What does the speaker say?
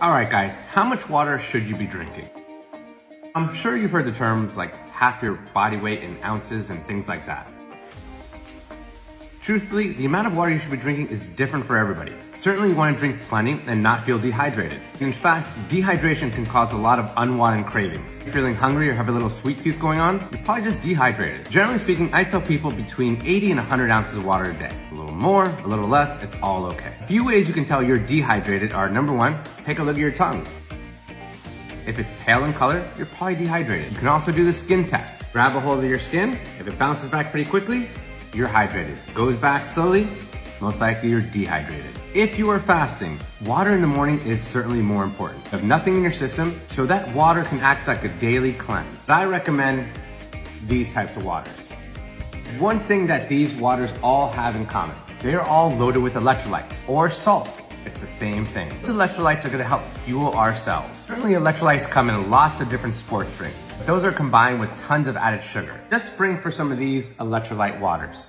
Alright guys, how much water should you be drinking? I'm sure you've heard the terms like half your body weight in ounces and things like that. Truthfully, the amount of water you should be drinking is different for everybody. Certainly you want to drink plenty and not feel dehydrated. In fact, dehydration can cause a lot of unwanted cravings. If you're feeling hungry or have a little sweet tooth going on, you're probably just dehydrated. Generally speaking, I tell people between 80 and 100 ounces of water a day. A little more, a little less, it's all okay. A few ways you can tell you're dehydrated are: number one, take a look at your tongue. If it's pale in color, you're probably dehydrated. You can also do the skin test. Grab a hold of your skin. If it bounces back pretty quickly, you're hydrated. Goes back slowly, most likely you're dehydrated. If you are fasting, water in the morning is certainly more important. You have nothing in your system, so that water can act like a daily cleanse. I recommend these types of waters. One thing that these waters all have in common, they're all loaded with electrolytes or salt. It's the same thing. These electrolytes are gonna help fuel our cells. Certainly electrolytes come in lots of different sports drinks. Those are combined with tons of added sugar. Just spring for some of these electrolyte waters.